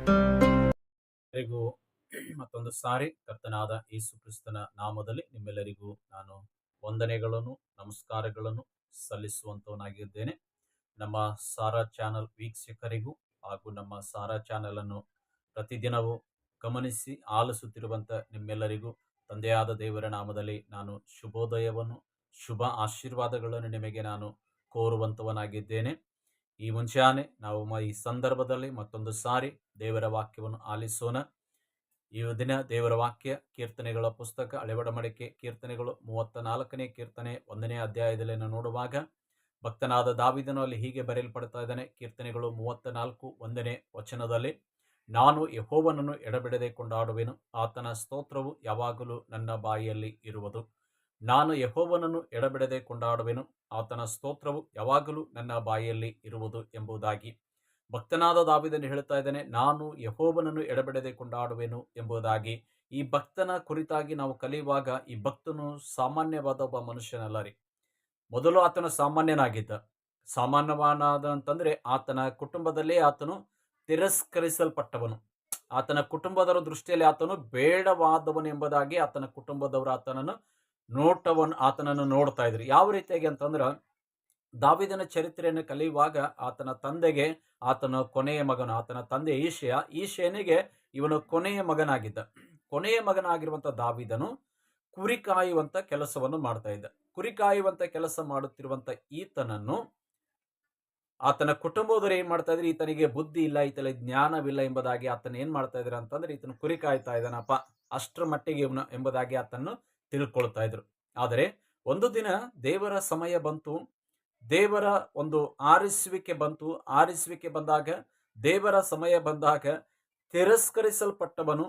ಎಲ್ಲರಿಗೂ ಮತ್ತೊಂದು ಸಾರಿ ಕರ್ತನಾದ ಯೇಸು ಕ್ರಿಸ್ತನ ನಾಮದಲ್ಲಿ ನಿಮ್ಮೆಲ್ಲರಿಗೂ ನಾನು ವಂದನೆಗಳನ್ನು ನಮಸ್ಕಾರಗಳನ್ನು ಸಲ್ಲಿಸುವಂತವನಾಗಿದ್ದೇನೆ. ನಮ್ಮ ಸಾರಾ ಚಾನಲ್ ವೀಕ್ಷಕರಿಗೂ ಹಾಗೂ ನಮ್ಮ ಸಾರಾ ಚಾನಲ್ ಅನ್ನು ಪ್ರತಿದಿನವೂ ಗಮನಿಸಿ ಆಲಿಸುತ್ತಿರುವಂತ ನಿಮ್ಮೆಲ್ಲರಿಗೂ ತಂದೆಯಾದ ದೇವರ ನಾಮದಲ್ಲಿ ನಾನು ಶುಭೋದಯವನ್ನು ಶುಭ ಆಶೀರ್ವಾದಗಳನ್ನು ನಿಮಗೆ ನಾನು ಕೋರುವಂತವನಾಗಿದ್ದೇನೆ. ಈ ಮುಂಜಾನೆ ನಾವು ಈ ಸಂದರ್ಭದಲ್ಲಿ ಮತ್ತೊಂದು ಸಾರಿ ದೇವರ ವಾಕ್ಯವನ್ನು ಆಲಿಸೋಣ. ಈ ದಿನ ದೇವರ ವಾಕ್ಯ ಕೀರ್ತನೆಗಳ ಪುಸ್ತಕ ಹಳೆ ಒಡಂಬಡಿಕೆ ಕೀರ್ತನೆಗಳು 34ನೇ ಕೀರ್ತನೆ 1ನೇ ಅಧ್ಯಾಯದಲ್ಲಿ ನೋಡುವಾಗ ಭಕ್ತನಾದ ದಾವೀದನು ಅಲ್ಲಿ ಹೀಗೆ ಬರೆಯಲ್ಪಡ್ತಾ ಇದ್ದಾನೆ. ಕೀರ್ತನೆಗಳು 34 1ನೇ ವಚನದಲ್ಲಿ, ನಾನು ಯೆಹೋವನನ್ನು ಎಡಬಿಡದೆ ಕೊಂಡಾಡುವೆನು, ಆತನ ಸ್ತೋತ್ರವು ಯಾವಾಗಲೂ ನನ್ನ ಬಾಯಿಯಲ್ಲಿ ಇರುವುದು. ನಾನು ಯೆಹೋವನನ್ನು ಎಡಬಿಡದೆ ಕೊಂಡಾಡುವೆನು, ಆತನ ಸ್ತೋತ್ರವು ಯಾವಾಗಲೂ ನನ್ನ ಬಾಯಿಯಲ್ಲಿ ಇರುವುದು ಎಂಬುದಾಗಿ ಭಕ್ತನಾದ ದಾವೀದನು ಹೇಳ್ತಾ ಇದ್ದಾನೆ. ನಾನು ಯೆಹೋವನನ್ನು ಎಡಬಿಡದೆ ಕೊಂಡಾಡುವೆನು ಎಂಬುದಾಗಿ ಈ ಭಕ್ತನ ಕುರಿತಾಗಿ ನಾವು ಕಲಿಯುವಾಗ, ಈ ಭಕ್ತನು ಸಾಮಾನ್ಯವಾದ ಒಬ್ಬ ಮನುಷ್ಯನಲ್ಲ ರೀ. ಮೊದಲು ಆತನು ಸಾಮಾನ್ಯನಾಗಿದ್ದ. ಸಾಮಾನ್ಯವಾದ ಅಂತಂದ್ರೆ ಆತನ ಕುಟುಂಬದಲ್ಲೇ ಆತನು ತಿರಸ್ಕರಿಸಲ್ಪಟ್ಟವನು. ಆತನ ಕುಟುಂಬದವರ ದೃಷ್ಟಿಯಲ್ಲಿ ಆತನು ಬೇಡವಾದವನು ಎಂಬುದಾಗಿ ಆತನ ಕುಟುಂಬದವರು ಆತನನ್ನು ನೋಡ್ತಾ ಇದ್ರು. ಯಾವ ರೀತಿಯಾಗಿ ಅಂತಂದ್ರ, ದಾವೀದನ ಚರಿತ್ರೆಯನ್ನು ಕಲಿಯುವಾಗ ಆತನ ತಂದೆಗೆ ಆತನ ಕೊನೆಯ ಮಗನು, ಆತನ ತಂದೆ ಈಶೆಯನಿಗೆ ಇವನು ಕೊನೆಯ ಮಗನಾಗಿದ್ದ. ಕೊನೆಯ ಮಗನಾಗಿರುವಂತ ದಾವೀದನು ಕುರಿ ಕಾಯುವಂತ ಕೆಲಸವನ್ನು ಮಾಡ್ತಾ ಇದ್ದ. ಕುರಿ ಕಾಯುವಂತ ಕೆಲಸ ಮಾಡುತ್ತಿರುವಂತ ಈತನನ್ನು ಆತನ ಕುಟುಂಬದವರು ಏನ್ ಮಾಡ್ತಾ ಇದ್ರು, ಈತನಿಗೆ ಬುದ್ಧಿ ಇಲ್ಲ, ಈತನ ಜ್ಞಾನವಿಲ್ಲ ಎಂಬುದಾಗಿ ಆತನ ಏನ್ ಮಾಡ್ತಾ ಇದ್ರ ಅಂತಂದ್ರೆ, ಈತನ ಕುರಿ ಕಾಯ್ತಾ ಇದ್ದಾನಪ್ಪ ಅಷ್ಟರ ಮಟ್ಟಿಗೆ ಇವನು ಎಂಬುದಾಗಿ ಆತನ್ನು ತಿಳ್ಕೊಳ್ತಾ ಇದ್ರು. ಆದರೆ ಒಂದು ದಿನ ದೇವರ ಸಮಯ ಬಂತು, ದೇವರ ಒಂದು ಆರಿಸುವಿಕೆ ಬಂದಾಗ, ದೇವರ ಸಮಯ ಬಂದಾಗ ತಿರಸ್ಕರಿಸಲ್ಪಟ್ಟವನು,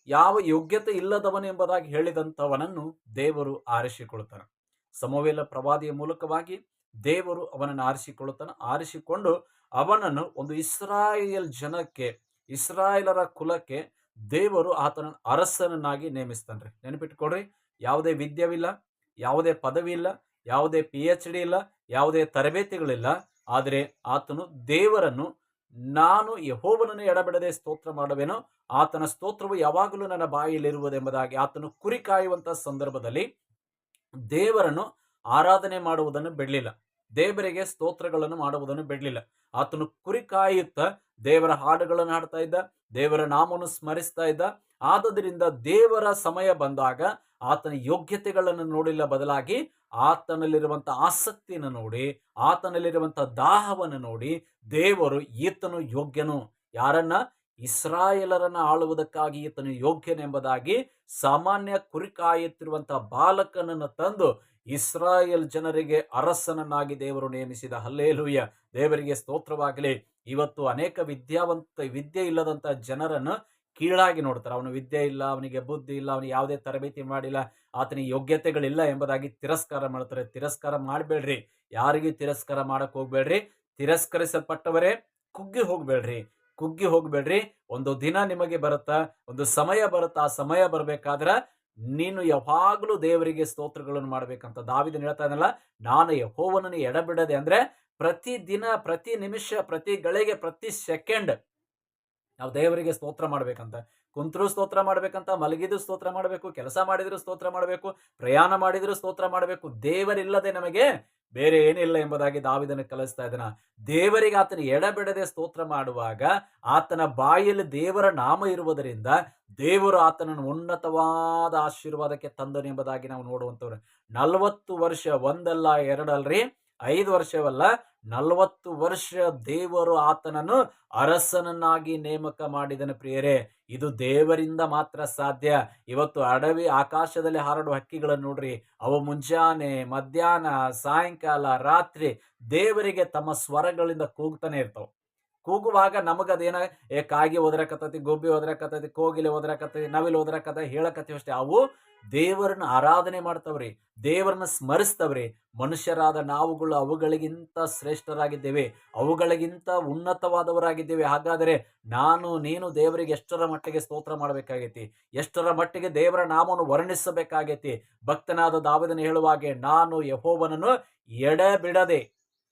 ಯಾವ ಯೋಗ್ಯತೆ ಇಲ್ಲದವನು ಎಂಬುದಾಗಿ ಹೇಳಿದಂಥವನನ್ನು ದೇವರು ಆರಿಸಿಕೊಳ್ತಾನೆ. ಸಮುವೇಲ ಪ್ರವಾದಿಯ ಮೂಲಕವಾಗಿ ದೇವರು ಅವನನ್ನು ಆರಿಸಿಕೊಂಡು ಅವನನ್ನು ಒಂದು ಇಸ್ರಾಯೇಲರ ಕುಲಕ್ಕೆ ದೇವರು ಆತನ ಅರಸನನ್ನಾಗಿ ನೇಮಿಸ್ತಾನ್ರಿ. ನೆನಪಿಟ್ಕೊಡ್ರಿ, ಯಾವುದೇ ವಿದ್ಯವಿಲ್ಲ, ಯಾವುದೇ ಪದವಿ ಇಲ್ಲ, ಯಾವುದೇ PhD ಇಲ್ಲ, ಯಾವುದೇ ತರಬೇತಿಗಳಿಲ್ಲ. ಆದರೆ ಆತನು ದೇವರನ್ನು, ನಾನು ಯೆಹೋವನನ್ನು ಎಡಬಿಡದೆ ಸ್ತೋತ್ರ ಮಾಡುವೆನು, ಆತನ ಸ್ತೋತ್ರವು ಯಾವಾಗಲೂ ನನ್ನ ಬಾಯಿಯಲ್ಲಿರುವುದೆಂಬುದಾಗಿ ಆತನು ಕುರಿ ಕಾಯುವಂತ ಸಂದರ್ಭದಲ್ಲಿ ದೇವರನ್ನು ಆರಾಧನೆ ಮಾಡುವುದನ್ನು ಬಿಡಲಿಲ್ಲ, ದೇವರಿಗೆ ಸ್ತೋತ್ರಗಳನ್ನು ಮಾಡುವುದನ್ನು ಬಿಡಲಿಲ್ಲ. ಆತನು ಕುರಿ ಕಾಯುತ್ತಾ ದೇವರ ಹಾಡುಗಳನ್ನು ಹಾಡ್ತಾ ಇದ್ದ, ದೇವರ ನಾಮವನ್ನು ಸ್ಮರಿಸ್ತಾ ಇದ್ದ. ಆದುದರಿಂದ ದೇವರ ಸಮಯ ಬಂದಾಗ ಆತನ ಯೋಗ್ಯತೆಗಳನ್ನು ನೋಡಿಲ್ಲ, ಬದಲಾಗಿ ಆತನಲ್ಲಿರುವಂತ ಆಸಕ್ತಿಯನ್ನು ನೋಡಿ, ಆತನಲ್ಲಿರುವಂತ ದಾಹವನ್ನು ನೋಡಿ ದೇವರು ಈತನು ಯೋಗ್ಯನು, ಯಾರನ್ನ? ಇಸ್ರಾಯೇಲರನ್ನ ಆಳುವುದಕ್ಕಾಗಿ ಈತನು ಯೋಗ್ಯನೆಂಬುದಾಗಿ ಸಾಮಾನ್ಯ ಕುರಿ ಕಾಯುತ್ತಿರುವಂತಹ ಬಾಲಕನನ್ನು ತಂದು ಇಸ್ರಾಯೇಲ್ ಜನರಿಗೆ ಅರಸನನ್ನಾಗಿ ದೇವರು ನೇಮಿಸಿದ. ಹಲ್ಲೇಲೂಯ, ದೇವರಿಗೆ ಸ್ತೋತ್ರವಾಗಲಿ. ಇವತ್ತು ಅನೇಕ ವಿದ್ಯೆ ಇಲ್ಲದಂತ ಜನರನ್ನು ಕೀಳಾಗಿ ನೋಡ್ತಾರೆ. ಅವನು ವಿದ್ಯೆ ಇಲ್ಲ, ಅವನಿಗೆ ಬುದ್ಧಿ ಇಲ್ಲ, ಅವನಿಗೆ ಯಾವುದೇ ತರಬೇತಿ ಮಾಡಿಲ್ಲ, ಆತನಿಗೆ ಯೋಗ್ಯತೆಗಳಿಲ್ಲ ಎಂಬುದಾಗಿ ತಿರಸ್ಕಾರ ಮಾಡ್ತಾರೆ. ತಿರಸ್ಕಾರ ಮಾಡಬೇಡ್ರಿ, ಯಾರಿಗೂ ತಿರಸ್ಕಾರ ಮಾಡಕ್ ಹೋಗ್ಬೇಡ್ರಿ. ತಿರಸ್ಕರಿಸಲ್ಪಟ್ಟವರೇ ಕುಗ್ಗಿ ಹೋಗ್ಬೇಡ್ರಿ. ಒಂದು ದಿನ ನಿಮಗೆ ಬರುತ್ತಾ, ಒಂದು ಸಮಯ ಬರುತ್ತಾ. ಆ ಸಮಯ ಬರ್ಬೇಕಾದ್ರೆ ನೀನು ಯಾವಾಗಲೂ ದೇವರಿಗೆ ಸ್ತೋತ್ರಗಳನ್ನು ಮಾಡ್ಬೇಕಂತ ದಾವೀದನು ಹೇಳ್ತಾ ಇದ್ದನಲ್ಲ, ನಾನು ಯೆಹೋವನನ್ನು ಎಡಬಿಡದೆ, ಅಂದ್ರೆ ಪ್ರತಿ ದಿನ, ಪ್ರತಿ ನಿಮಿಷ, ಪ್ರತಿ ಗಳಿಗೆ, ಪ್ರತಿ ಸೆಕೆಂಡ್ ನಾವು ದೇವರಿಗೆ ಸ್ತೋತ್ರ ಮಾಡ್ಬೇಕಂತ. ಕುಂತ್ರು ಸ್ತೋತ್ರ ಮಾಡ್ಬೇಕಂತ, ಮಲಗಿದ್ರು ಸ್ತೋತ್ರ ಮಾಡಬೇಕು, ಕೆಲಸ ಮಾಡಿದ್ರು ಸ್ತೋತ್ರ ಮಾಡಬೇಕು, ಪ್ರಯಾಣ ಮಾಡಿದ್ರು ಸ್ತೋತ್ರ ಮಾಡಬೇಕು. ದೇವರಿಲ್ಲದೆ ನಮಗೆ ಬೇರೆ ಏನಿಲ್ಲ ಎಂಬುದಾಗಿ ದಾವೀದನು ಕಲಿಸ್ತಾ ಇದ್ದಾನ. ದೇವರಿಗೆ ಆತನ ಎಡಬಿಡದೆ ಸ್ತೋತ್ರ ಮಾಡುವಾಗ ಆತನ ಬಾಯಲ್ಲಿ ದೇವರ ನಾಮ ಇರುವುದರಿಂದ ದೇವರು ಆತನನ್ನು ಉನ್ನತವಾದ ಆಶೀರ್ವಾದಕ್ಕೆ ತಂದನು ಎಂಬುದಾಗಿ ನಾವು ನೋಡುವಂತವ್ರು. 40 ವರ್ಷ, ಒಂದಲ್ಲ ಎರಡಲ್ರಿ, 5 ವರ್ಷವಲ್ಲ, 40 ವರ್ಷ ದೇವರು ಆತನನ್ನು ಅರಸನನ್ನಾಗಿ ನೇಮಕ ಮಾಡಿದನು. ಪ್ರಿಯರೇ, ಇದು ದೇವರಿಂದ ಮಾತ್ರ ಸಾಧ್ಯ. ಇವತ್ತು ಅಡವಿ ಆಕಾಶದಲ್ಲಿ ಹಾರಾಡುವ ಹಕ್ಕಿಗಳನ್ನು ನೋಡ್ರಿ, ಅವು ಮುಂಜಾನೆ, ಮಧ್ಯಾಹ್ನ, ಸಾಯಂಕಾಲ, ರಾತ್ರಿ ದೇವರಿಗೆ ತಮ್ಮ ಸ್ವರಗಳಿಂದ ಕೂಗ್ತಾನೆ ಇರ್ತಾವ. ಕೂಗುವಾಗ ನಮಗದೇನ ಕಾಗಿ ಒದರಕತ್ತೈತಿ, ಗೊಬ್ಬಿ ಒದರಕತ್ತೈತಿ, ಕೋಗಿಲೆ ಒದರಕತ್ತೈತಿ, ನವಿಲು ಒದರಕತ್ತೈತಿ ಹೇಳಕತ್ತೀವಿ ಅಷ್ಟೇ. ಅವು ದೇವರನ್ನ ಆರಾಧನೆ ಮಾಡ್ತವ್ರಿ, ದೇವರನ್ನ ಸ್ಮರಿಸ್ತವ್ರಿ. ಮನುಷ್ಯರಾದ ನಾವುಗಳು ಅವುಗಳಿಗಿಂತ ಶ್ರೇಷ್ಠರಾಗಿದ್ದೇವೆ, ಅವುಗಳಿಗಿಂತ ಉನ್ನತವಾದವರಾಗಿದ್ದೇವೆ. ಹಾಗಾದರೆ ನೀನು ದೇವರಿಗೆ ಎಷ್ಟರ ಮಟ್ಟಿಗೆ ಸ್ತೋತ್ರ ಮಾಡಬೇಕಾಗೈತಿ, ಎಷ್ಟರ ಮಟ್ಟಿಗೆ ದೇವರ ನಾಮವನ್ನು ವರ್ಣಿಸಬೇಕಾಗೈತಿ. ಭಕ್ತನಾದ ದಾವೀದನು ಹೇಳುವಾಗೆ, ನಾನು ಯೆಹೋವನನ್ನು ಎಡಬಿಡದೆ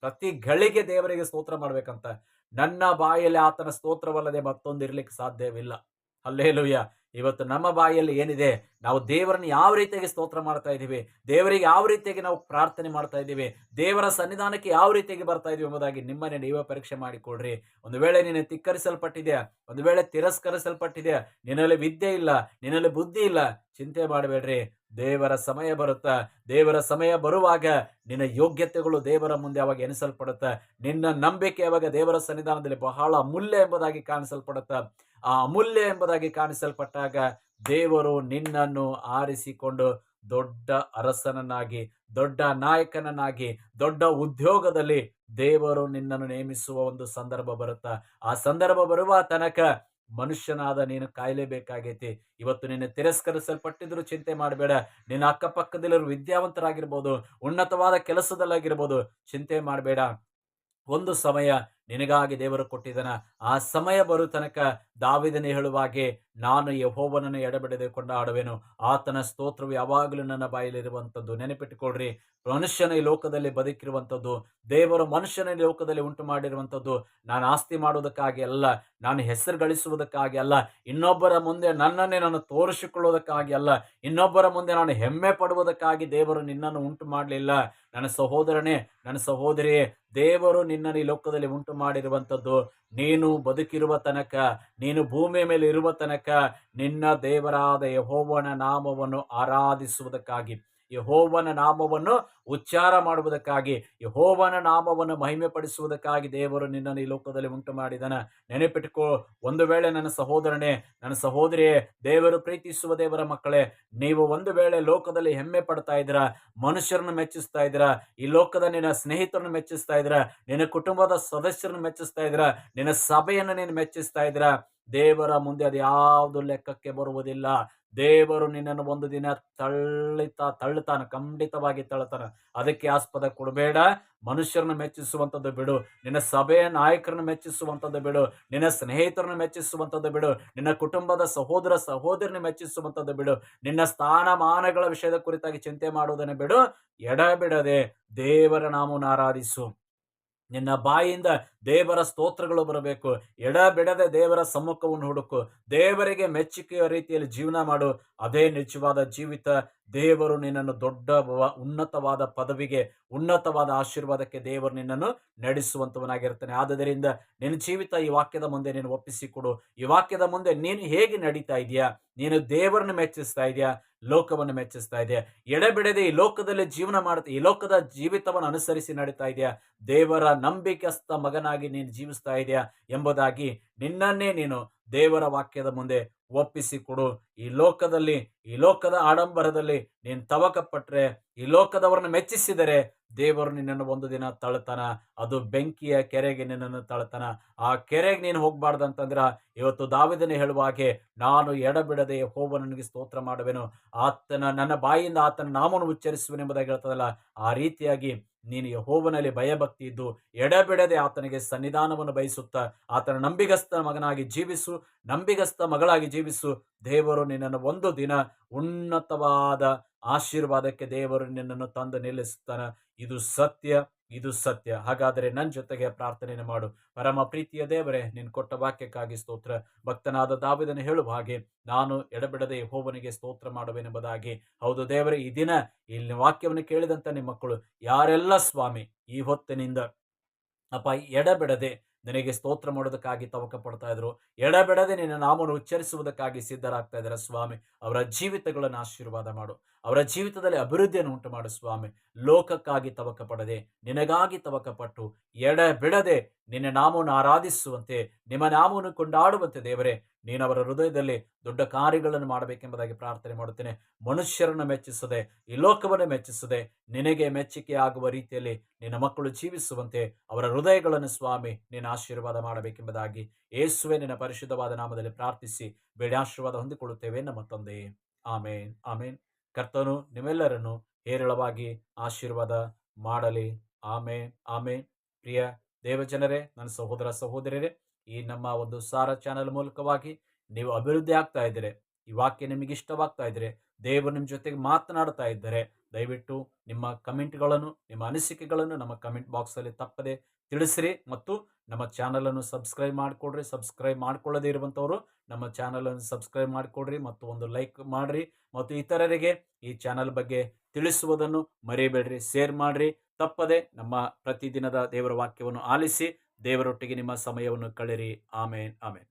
ಪ್ರತಿ ಗಳಿಗೆ ದೇವರಿಗೆ ಸ್ತೋತ್ರ ಮಾಡ್ಬೇಕಂತ. ನನ್ನ ಬಾಯಲ್ಲಿ ಆತನ ಸ್ತೋತ್ರವಲ್ಲದೆ ಮತ್ತೊಂದಿರ್ಲಿಕ್ಕೆ ಸಾಧ್ಯವಿಲ್ಲ. ಹಲ್ಲೇಲೂಯ. ಇವತ್ತು ನಮ್ಮ ಬಾಯಲ್ಲಿ ಏನಿದೆ, ನಾವು ದೇವರನ್ನು ಯಾವ ರೀತಿಯಾಗಿ ಸ್ತೋತ್ರ ಮಾಡ್ತಾ ಇದ್ದೀವಿ, ದೇವರಿಗೆ ಯಾವ ರೀತಿಯಾಗಿ ನಾವು ಪ್ರಾರ್ಥನೆ ಮಾಡ್ತಾ ಇದ್ದೀವಿ, ದೇವರ ಸನ್ನಿಧಾನಕ್ಕೆ ಯಾವ ರೀತಿಯಾಗಿ ಬರ್ತಾ ಇದೀವಿ ಎಂಬುದಾಗಿ ನಿಮ್ಮನ್ನೇ ನೀವೇ ಪರೀಕ್ಷೆ ಮಾಡಿಕೊಳ್ಳ್ರಿ. ಒಂದು ವೇಳೆ ನೀನು ಧಿಕ್ಕರಿಸಲ್ಪಟ್ಟಿದೆಯಾ, ಒಂದು ವೇಳೆ ತಿರಸ್ಕರಿಸಲ್ಪಟ್ಟಿದೆಯಾ, ನಿನ್ನಲ್ಲಿ ವಿದ್ಯೆ ಇಲ್ಲ, ನಿನ್ನಲ್ಲಿ ಬುದ್ಧಿ ಇಲ್ಲ, ಚಿಂತೆ ಮಾಡಬೇಡ್ರಿ. ದೇವರ ಸಮಯ ಬರುತ್ತಾ. ದೇವರ ಸಮಯ ಬರುವಾಗ ನಿನ್ನ ಯೋಗ್ಯತೆಗಳು ದೇವರ ಮುಂದೆ ಅವಾಗ ಎನಿಸಲ್ಪಡುತ್ತ. ನಿನ್ನ ನಂಬಿಕೆ ಅವಾಗ ದೇವರ ಸನ್ನಿಧಾನದಲ್ಲಿ ಬಹಳ ಅಮೂಲ್ಯ ಎಂಬುದಾಗಿ ಕಾಣಿಸಲ್ಪಡುತ್ತ. ಆ ಅಮೂಲ್ಯ ಎಂಬುದಾಗಿ ಕಾಣಿಸಲ್ಪಟ್ಟಾಗ ದೇವರು ನಿನ್ನನ್ನು ಆರಿಸಿಕೊಂಡು ದೊಡ್ಡ ಅರಸನನ್ನಾಗಿ, ದೊಡ್ಡ ನಾಯಕನನ್ನಾಗಿ, ದೊಡ್ಡ ಉದ್ಯೋಗದಲ್ಲಿ ದೇವರು ನಿನ್ನನ್ನು ನೇಮಿಸುವ ಒಂದು ಸಂದರ್ಭ ಬರುತ್ತಾ. ಆ ಸಂದರ್ಭ ಬರುವ ತನಕ ಮನುಷ್ಯನಾದ ನೀನು ಕಾಯಲೇಬೇಕಾಗೈತಿ. ಇವತ್ತು ನಿನ್ನ ತಿರಸ್ಕರಿಸಲ್ಪಟ್ಟಿದ್ರು ಚಿಂತೆ ಮಾಡಬೇಡ. ನಿನ್ನ ಅಕ್ಕಪಕ್ಕದಲ್ಲಿರುವ ವಿದ್ಯಾವಂತರಾಗಿರ್ಬೋದು, ಉನ್ನತವಾದ ಕೆಲಸದಲ್ಲಾಗಿರ್ಬೋದು, ಚಿಂತೆ ಮಾಡಬೇಡ. ಒಂದು ಸಮಯ ನಿನಗಾಗಿ ದೇವರು ಕೊಟ್ಟಿದ್ದಾನ. ಆ ಸಮಯ ಬರೋ ತನಕ ದಾವೀದನು ಹೇಳುವಾಗೆ, ನಾನು ಯೆಹೋವನನ್ನು ಎಡೆಬಿಡದೆ ಕೊಂಡಾಡುವೆನು, ಆತನ ಸ್ತೋತ್ರವು ಯಾವಾಗಲೂ ನನ್ನ ಬಾಯಲ್ಲಿರುವಂಥದ್ದು. ನೆನಪಿಟ್ಟುಕೊಳ್ರಿ, ಮನುಷ್ಯನ ಈ ಲೋಕದಲ್ಲಿ ಬದುಕಿರುವಂಥದ್ದು, ದೇವರು ಮನುಷ್ಯನ ಈ ಲೋಕದಲ್ಲಿ ಉಂಟು ಮಾಡಿರುವಂಥದ್ದು ನಾನು ಆಸ್ತಿ ಮಾಡುವುದಕ್ಕಾಗಿ ಅಲ್ಲ, ನಾನು ಹೆಸರು ಗಳಿಸುವುದಕ್ಕಾಗಿ ಅಲ್ಲ, ಇನ್ನೊಬ್ಬರ ಮುಂದೆ ನನ್ನನ್ನೇ ನಾನು ತೋರಿಸಿಕೊಳ್ಳುವುದಕ್ಕಾಗಿ ಅಲ್ಲ, ಇನ್ನೊಬ್ಬರ ಮುಂದೆ ನಾನು ಹೆಮ್ಮೆ ಪಡುವುದಕ್ಕಾಗಿ ದೇವರು ನಿನ್ನನ್ನು ಉಂಟು ಮಾಡಲಿಲ್ಲ. ನನ್ನ ಸಹೋದರನೇ, ನನ್ನ ಸಹೋದರಿಯೇ, ದೇವರು ನಿನ್ನನ್ನು ಈ ಲೋಕದಲ್ಲಿ ಉಂಟು ಮಾಡಿರುವಂಥದ್ದು ನೀನು ಬದುಕಿರುವ ತನಕ, ನೀನು ಭೂಮಿಯ ಮೇಲೆ ಇರುವ ತನಕ ನಿನ್ನ ದೇವರಾದ ಯೆಹೋವನ ನಾಮವನ್ನು ಆರಾಧಿಸುವುದಕ್ಕಾಗಿ, ಯೆಹೋವನ ನಾಮವನ್ನು ಉಚ್ಚಾರ ಮಾಡುವುದಕ್ಕಾಗಿ, ಯೆಹೋವನ ನಾಮವನ್ನು ಮಹಿಮೆ ಪಡಿಸುವುದಕ್ಕಾಗಿ ದೇವರು ನಿನ್ನನ್ನು ಈ ಲೋಕದಲ್ಲಿ ಉಂಟು ಮಾಡಿದನ. ನೆನಪಿಟ್ಟುಕೋ. ಒಂದು ವೇಳೆ ನನ್ನ ಸಹೋದರನೇ, ನನ್ನ ಸಹೋದರಿಯೇ, ದೇವರು ಪ್ರೀತಿಸುವ ದೇವರ ಮಕ್ಕಳೇ, ನೀವು ಒಂದು ವೇಳೆ ಲೋಕದಲ್ಲಿ ಹೆಮ್ಮೆ ಪಡ್ತಾ ಇದ್ದೀರಾ, ಮನುಷ್ಯರನ್ನು ಮೆಚ್ಚಿಸ್ತಾ ಇದ್ದೀರಾ, ಈ ಲೋಕದ ನಿನ್ನ ಸ್ನೇಹಿತರನ್ನು ಮೆಚ್ಚಿಸ್ತಾ ಇದ್ದೀರಾ, ನಿನ್ನ ಕುಟುಂಬದ ಸದಸ್ಯರನ್ನು ಮೆಚ್ಚಿಸ್ತಾ ಇದ್ದೀರಾ, ನಿನ್ನ ಸಭೆಯನ್ನು ನೀನು ಮೆಚ್ಚಿಸ್ತಾ ಇದ್ದೀರಾ, ದೇವರ ಮುಂದೆ ಅದು ಯಾವುದು ಲೆಕ್ಕಕ್ಕೆ ಬರುವುದಿಲ್ಲ. ದೇವರು ನಿನ್ನನ್ನು ಒಂದು ದಿನ ತಳ್ಳುತ್ತಾನ, ಖಂಡಿತವಾಗಿ ತಳ್ಳುತ್ತಾನ. ಅದಕ್ಕೆ ಆಸ್ಪದ ಕೊಡಬೇಡ. ಮನುಷ್ಯರನ್ನು ಮೆಚ್ಚಿಸುವಂಥದ್ದು ಬಿಡು, ನಿನ್ನ ಸಭೆಯ ನಾಯಕರನ್ನು ಮೆಚ್ಚಿಸುವಂಥದ್ದು ಬಿಡು, ನಿನ್ನ ಸ್ನೇಹಿತರನ್ನು ಮೆಚ್ಚಿಸುವಂಥದ್ದು ಬಿಡು, ನಿನ್ನ ಕುಟುಂಬದ ಸಹೋದರ ಸಹೋದರನ ಮೆಚ್ಚಿಸುವಂಥದ್ದು ಬಿಡು, ನಿನ್ನ ಸ್ಥಾನಮಾನಗಳ ವಿಷಯದ ಕುರಿತಾಗಿ ಚಿಂತೆ ಮಾಡುವುದನ್ನು ಬಿಡು. ಎಡಬಿಡದೆ ದೇವರ ನಾಮವನ್ನು ಆರಾಧಿಸು. ನಿನ್ನ ಬಾಯಿಯಿಂದ ದೇವರ ಸ್ತೋತ್ರಗಳು ಬರಬೇಕು. ಎಡಬಿಡದೆ ದೇವರ ಸಮ್ಮುಖವನ್ನು ಹುಡುಕು. ದೇವರಿಗೆ ಮೆಚ್ಚುಗೆಯ ರೀತಿಯಲ್ಲಿ ಜೀವನ ಮಾಡು. ಅದೇ ನಿಜವಾದ ಜೀವಿತ. ದೇವರು ನಿನ್ನನ್ನು ದೊಡ್ಡ ಉನ್ನತವಾದ ಪದವಿಗೆ, ಉನ್ನತವಾದ ಆಶೀರ್ವಾದಕ್ಕೆ ದೇವರು ನಿನ್ನನ್ನು ನಡೆಸುವಂತವನಾಗಿರ್ತಾನೆ. ಆದುದರಿಂದ ನಿನ್ನ ಜೀವಿತ ಈ ವಾಕ್ಯದ ಮುಂದೆ ನೀನು ಒಪ್ಪಿಸಿಕೊಡು. ಈ ವಾಕ್ಯದ ಮುಂದೆ ನೀನು ಹೇಗೆ ನಡೀತಾ ಇದೆಯಾ? ನೀನು ದೇವರನ್ನು ಮೆಚ್ಚಿಸ್ತಾ ಇದೆಯಾ, ಲೋಕವನ್ನು ಮೆಚ್ಚಿಸ್ತಾ ಇದೆಯಾ? ಎಡೆಬಿಡದೆ ಈ ಲೋಕದಲ್ಲಿ ಜೀವನ ಮಾಡ್ತಾ, ಈ ಲೋಕದ ಜೀವಿತವನ್ನು ಅನುಸರಿಸಿ ನಡೀತಾ ಇದೆಯಾ? ದೇವರ ನಂಬಿಕಸ್ಥ ಮಗನಾಗಿ ನೀನು ಜೀವಿಸ್ತಾ ಇದೆಯಾ ಎಂಬುದಾಗಿ ನಿನ್ನನ್ನೇ ನೀನು ದೇವರ ವಾಕ್ಯದ ಮುಂದೆ ಒಪ್ಪಿಸಿಕೊಡು. ಈ ಲೋಕದಲ್ಲಿ, ಈ ಲೋಕದ ಆಡಂಬರದಲ್ಲಿ ನೀನು ತವಕಪಟ್ರೆ, ಈ ಲೋಕದವರನ್ನು ಮೆಚ್ಚಿಸಿದರೆ ದೇವರು ನಿನ್ನನ್ನು ಒಂದು ದಿನ ತಳ್ತಾನ. ಅದು ಬೆಂಕಿಯ ಕೆರೆಗೆ ನಿನ್ನನ್ನು ತಳ್ತಾನ. ಆ ಕೆರೆಗೆ ನೀನು ಹೋಗ್ಬಾರ್ದಂತಂದ್ರ ಇವತ್ತು ದಾವೀದನು ಹೇಳುವ ಹಾಗೆ, ನಾನು ಎಡಬಿಡದೆ ಯೆಹೋವನಿಗೆ ಸ್ತೋತ್ರ ಮಾಡುವೆನು, ನನ್ನ ಬಾಯಿಂದ ಆತನ ನಾಮವನ್ನು ಉಚ್ಚರಿಸುವೆನು ಎಂಬುದಾಗಿ ಹೇಳ್ತದಲ್ಲ, ಆ ರೀತಿಯಾಗಿ ನೀನು ಯೆಹೋವನಲ್ಲಿ ಭಯಭಕ್ತಿ ಇದ್ದು ಎಡಬಿಡದೆ ಆತನಿಗೆ ಸನ್ನಿಧಾನವನ್ನು ಬಯಸುತ್ತಾ ಆತನ ನಂಬಿಗಸ್ತ ಮಗನಾಗಿ ಜೀವಿಸು, ನಂಬಿಗಸ್ತ ಮಗಳಾಗಿ ಜೀವಿಸು. ದೇವರು ನಿನ್ನನ್ನು ಒಂದು ದಿನ ಉನ್ನತವಾದ ಆಶೀರ್ವಾದಕ್ಕೆ ದೇವರು ನಿನ್ನನ್ನು ತಂದು ನಿಲ್ಲಿಸುತ್ತಾನೆ. ಇದು ಸತ್ಯ, ಇದು ಸತ್ಯ. ಹಾಗಾದರೆ ನನ್ನ ಜೊತೆಗೆ ಪ್ರಾರ್ಥನೆ ಮಾಡು. ಪರಮ ಪ್ರೀತಿಯ ದೇವರೇ, ನೀನು ಕೊಟ್ಟ ವಾಕ್ಯಕ್ಕಾಗಿ ಸ್ತೋತ್ರ. ಭಕ್ತನಾದ ದಾವೀದನು ಹೇಳುವ ಹಾಗೆ, ನಾನು ಎಡಬಿಡದೆ ಯೆಹೋವನಿಗೆ ಸ್ತೋತ್ರ ಮಾಡುವೆನೆಂಬುದಾಗಿ. ಹೌದು ದೇವರೇ, ಈ ದಿನ ಇಲ್ಲಿ ವಾಕ್ಯವನ್ನು ಕೇಳಿದಂತ ನಿಮ್ಮ ಮಕ್ಕಳು ಯಾರೆಲ್ಲ ಸ್ವಾಮಿ ಈ ಹೊತ್ತಿನಿಂದ ಅಪ್ಪ ಎಡಬಿಡದೆ ನಿನಗೆ ಸ್ತೋತ್ರ ಮಾಡೋದಕ್ಕಾಗಿ ತವಕ ಪಡ್ತಾ ಇದ್ರು, ಎಡಬಿಡದೆ ನಿನ್ನ ನಾಮವನ್ನು ಉಚ್ಚರಿಸುವುದಕ್ಕಾಗಿ ಸಿದ್ಧರಾಗ್ತಾ ಇದ್ದಾರೆ ಸ್ವಾಮಿ, ಅವರ ಜೀವಿತಗಳನ್ನು ಆಶೀರ್ವಾದ ಮಾಡು. ಅವರ ಜೀವಿತದಲ್ಲಿ ಅಭಿವೃದ್ಧಿಯನ್ನು ಉಂಟು ಮಾಡು ಸ್ವಾಮಿ. ಲೋಕಕ್ಕಾಗಿ ತವಕ ಪಡದೆ ನಿನಗಾಗಿ ತವಕ ಪಟ್ಟು ಎಡಬಿಡದೆ ನಿನ್ನ ನಾಮವನ್ನು ಆರಾಧಿಸುವಂತೆ, ನಿಮ್ಮ ನಾಮವನ್ನು ಕೊಂಡಾಡುವಂತೆ ದೇವರೇ, ನೀನು ಅವರ ಹೃದಯದಲ್ಲಿ ದೊಡ್ಡ ಕಾರ್ಯಗಳನ್ನು ಮಾಡಬೇಕೆಂಬುದಾಗಿ ಪ್ರಾರ್ಥನೆ ಮಾಡುತ್ತೇನೆ. ಮನುಷ್ಯರನ್ನು ಮೆಚ್ಚಿಸದೆ, ಈ ಲೋಕವನ್ನು ಮೆಚ್ಚಿಸದೆ, ನಿನಗೆ ಮೆಚ್ಚುಗೆ ಆಗುವ ರೀತಿಯಲ್ಲಿ ನಿನ್ನ ಮಕ್ಕಳು ಜೀವಿಸುವಂತೆ ಅವರ ಹೃದಯಗಳನ್ನು ಸ್ವಾಮಿ ನೀನು ಆಶೀರ್ವಾದ ಮಾಡಬೇಕೆಂಬುದಾಗಿ ಯೇಸುವೆ ನಿನ್ನ ಪರಿಶುದ್ಧವಾದ ನಾಮದಲ್ಲಿ ಪ್ರಾರ್ಥಿಸಿ ಬೇಡಿ ಆಶೀರ್ವಾದ ಹೊಂದಿಕೊಳ್ಳುತ್ತೇವೆ ನಮ್ಮ ತಂದೆಯೇ. ಆಮೇನ್, ಆಮೇನ್. ಕರ್ತನು ನಿಮ್ಮೆಲ್ಲರನ್ನು ಹೇರಳವಾಗಿ ಆಶೀರ್ವಾದ ಮಾಡಲಿ. ಆಮೇನ್, ಆಮೇನ್. ಪ್ರಿಯ ದೇವಜನರೇ, ನನ್ನ ಸಹೋದರ ಸಹೋದರಿಯರೇ, ಈ ನಮ್ಮ ಒಂದು ಸಾರ ಚಾನೆಲ್ ಮೂಲಕವಾಗಿ ನೀವು ಅಭಿವೃದ್ಧಿ ಆಗ್ತಾ ಇದ್ದೀರಿ, ಈ ವಾಕ್ಯ ನಿಮಗೆ ಇಷ್ಟವಾಗ್ತಾ ಇದ್ರೆ ದೇವರು ನಿಮ್ಮ ಜೊತೆಗೆ ಮಾತನಾಡ್ತಾ ಇದ್ದರೆ ದಯವಿಟ್ಟು ನಿಮ್ಮ ಕಮೆಂಟ್ಗಳನ್ನು, ನಿಮ್ಮ ಅನಿಸಿಕೆಗಳನ್ನು ನಮ್ಮ ಕಮೆಂಟ್ ಬಾಕ್ಸಲ್ಲಿ ತಪ್ಪದೆ ತಿಳಿಸಿರಿ. ಮತ್ತು ನಮ್ಮ ಚಾನಲನ್ನು ಸಬ್ಸ್ಕ್ರೈಬ್ ಮಾಡಿಕೊಡ್ರಿ. ಸಬ್ಸ್ಕ್ರೈಬ್ ಮಾಡ್ಕೊಳ್ಳದೇ ಇರುವಂಥವರು ನಮ್ಮ ಚಾನಲನ್ನು ಸಬ್ಸ್ಕ್ರೈಬ್ ಮಾಡಿಕೊಡ್ರಿ ಮತ್ತು ಒಂದು ಲೈಕ್ ಮಾಡಿರಿ. ಮತ್ತು ಇತರರಿಗೆ ಈ ಚಾನಲ್ ಬಗ್ಗೆ ತಿಳಿಸುವುದನ್ನು ಮರೆಯಬೇಡ್ರಿ. ಶೇರ್ ಮಾಡಿರಿ. ತಪ್ಪದೆ ನಮ್ಮ ಪ್ರತಿದಿನದ ದೇವರ ವಾಕ್ಯವನ್ನು ಆಲಿಸಿ ದೇವರೊಟ್ಟಿಗೆ ನಿಮ್ಮ ಸಮಯವನ್ನು ಕಳೆಯಿರಿ. ಆಮೇನ್, ಆಮೇನ್.